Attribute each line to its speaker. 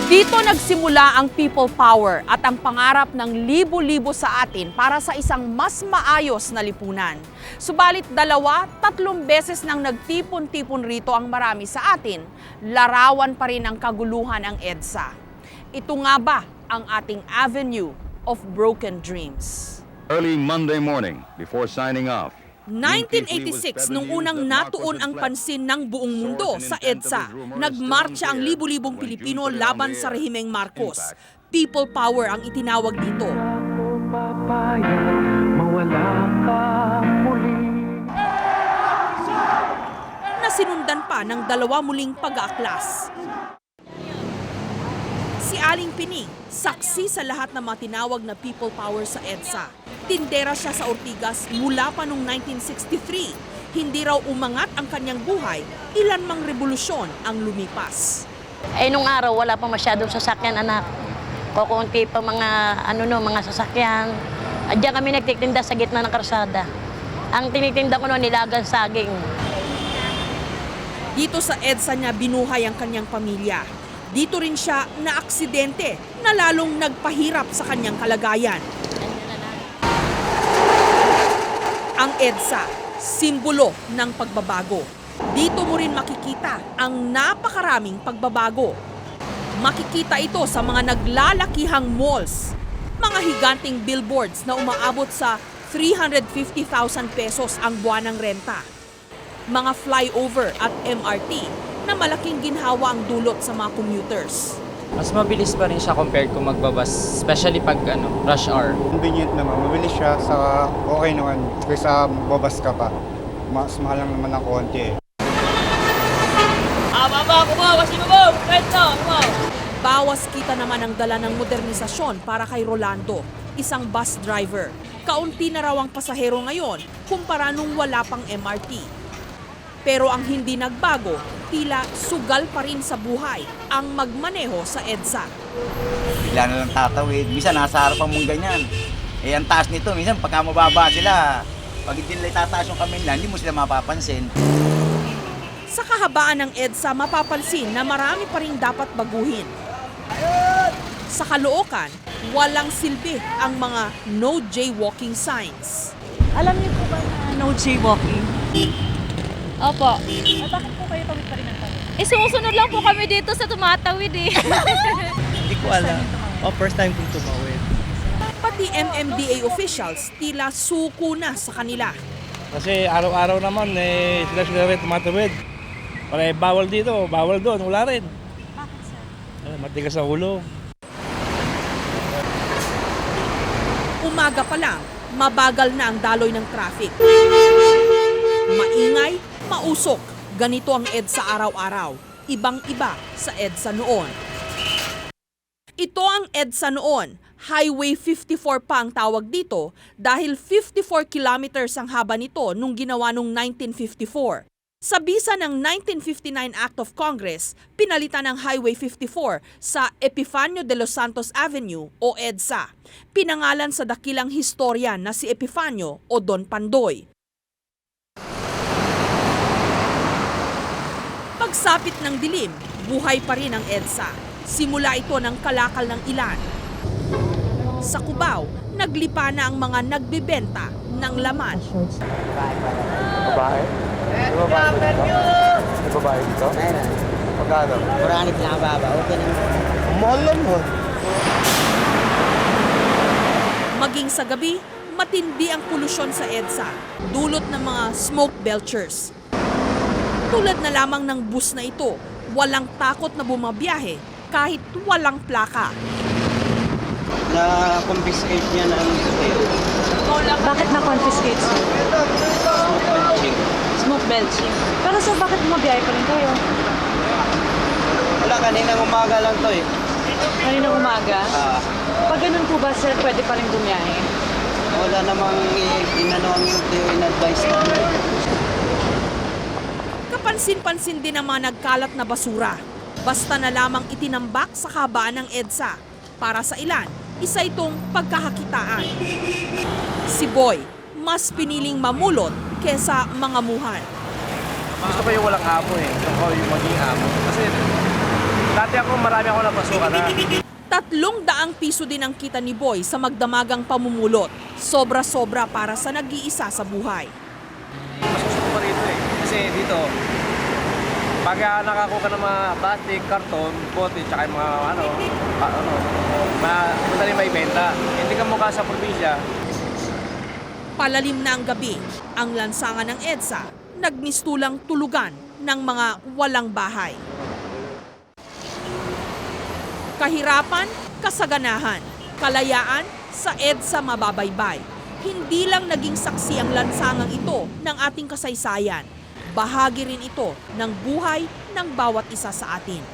Speaker 1: Dito nagsimula ang people power at ang pangarap ng libo-libo sa atin para sa isang mas maayos na lipunan. Subalit 2-3 beses nang nagtipon-tipon rito ang marami sa atin, larawan pa rin ang kaguluhan ang EDSA. Ito nga ba ang ating avenue of broken dreams?
Speaker 2: Early Monday morning, before signing off,
Speaker 1: 1986, nung unang natuon ang pansin ng buong mundo sa EDSA, nagmarcha ang libu-libong Pilipino laban sa rehimeng Marcos. People power ang itinawag dito. Nasinundan pa ng 2 muling pag-aaklas. Si Aling Pining, saksi sa lahat ng mga tinawag na people power sa EDSA. Tindera siya sa Ortigas mula pa noong 1963. Hindi raw umangat ang kanyang buhay, ilan mang revolusyon ang lumipas.
Speaker 3: Nung araw wala pa masyadong sasakyan, anak. Kukunti pa mga sasakyan. At diyan kami nagtitinda sa gitna ng karsada. Ang tinitinda ko noon nilagang saging.
Speaker 1: Dito sa EDSA niya binuhay ang kanyang pamilya. Dito rin siya na aksidente na lalong nagpahirap sa kanyang kalagayan. Ang EDSA, simbolo ng pagbabago. Dito mo rin makikita ang napakaraming pagbabago. Makikita ito sa mga naglalakihang malls, mga higanting billboards na umaabot sa 350,000 pesos ang buwanang renta, mga flyover at MRT na malaking ginhawa ang dulot sa mga commuters.
Speaker 4: Mas mabilis pa rin siya compared kung magbabas, especially pag rush hour.
Speaker 5: Convenient naman, mabilis siya, sa okay naman, kaysa babas ka pa. Mas mahal lang naman ng konti.
Speaker 1: Bawas kita naman ang dala ng modernisasyon para kay Rolando, isang bus driver. Kaunti na raw ang pasahero ngayon kumpara nung wala pang MRT. Pero ang hindi nagbago, tila sugal pa rin sa buhay ang magmaneho sa EDSA.
Speaker 6: Bigla na lang tatawid. Minsan nasa harapan mong ganyan. Ang taas nito, minsan pagka mababa sila, pag hindi nila itataas yung kamay nila, hindi mo sila mapapansin.
Speaker 1: Sa kahabaan ng EDSA, mapapansin na marami pa rin dapat baguhin. Sa Caloocan, walang silbi ang mga no jaywalking signs.
Speaker 7: Alam niyo po ba na no jaywalking? Opo. Bakit po kayo tawid pa rin ng tawid? Sumusunod lang po kami dito sa tumatawid eh.
Speaker 8: Hindi ko alam. First time kong tumawid.
Speaker 1: Pati MMDA officials tila suko na sa kanila.
Speaker 8: Kasi araw-araw naman sila rin tumatawid. Para bawal dito, bawal doon, wala rin.
Speaker 7: Bakit sir?
Speaker 8: Matigas sa ulo.
Speaker 1: Umaga pa lang, mabagal na ang daloy ng traffic. Maingay, mausok. Ganito ang EDSA araw-araw. Ibang-iba sa EDSA noon. Ito ang EDSA noon. Highway 54 pa ang tawag dito dahil 54 kilometers ang haba nito nung ginawa nung 1954. Sa bisa ng 1959 Act of Congress, pinalitan ang Highway 54 sa Epifanio de los Santos Avenue o EDSA. Pinangalan sa dakilang historian na si Epifanio o Don Pandoy. Pagsapit ng dilim, buhay pa rin ang EDSA. Simula ito ng kalakal ng ilan. Sa Cubao, naglipa na ang mga nagbebenta ng laman.
Speaker 5: Babae? Di babae dito?
Speaker 6: Meron.
Speaker 5: Pagkano?
Speaker 6: Marami pinakababa. Okay naman.
Speaker 5: Mahal lang mo.
Speaker 1: Maging sa gabi, matindi ang polusyon sa EDSA. Dulot ng mga smoke belchers. Tulad na lamang ng bus na ito, walang takot na bumabiyahe kahit walang plaka.
Speaker 6: Na-confiscate niya ng hotel.
Speaker 7: Bakit na-confiscate sir? Smoke belching. Pero sir, bakit bumabiyahe pa rin kayo?
Speaker 6: Wala, kaninang umaga lang to eh.
Speaker 7: Kaninang umaga? Pag ganun po ba sir, pwede pa rin bumiyahe?
Speaker 6: Wala namang inanuang in-advise namin.
Speaker 1: Kapansin-pansin din ang mga nagkalat na basura. Basta na lamang itinambak sa kabaan ng EDSA. Para sa ilan, isa itong pagkakakitaan. Si Boy, mas piniling mamulot kesa mangamuhan.
Speaker 8: Gusto ko yung walang amo eh. Gusto ko yung maging amo. Kasi Dati ako, marami ako napasukan na.
Speaker 1: 300 piso din ang kita ni Boy sa magdamagang pamumulot. Sobra-sobra para sa nag-iisa sa buhay.
Speaker 8: Masusunod pa rito eh. Kasi dito, pag nakakuha ng mga plastic, karton, bote, tsaka yung mga madali may benta. Hindi ka mukha sa probinsya.
Speaker 1: Palalim na ang gabi, ang lansangan ng EDSA nagmistulang tulugan ng mga walang bahay. Kahirapan, kasaganahan, kalayaan sa EDSA mababaybay. Hindi lang naging saksi ang lansangang ito ng ating kasaysayan. Bahagi rin ito ng buhay ng bawat isa sa atin.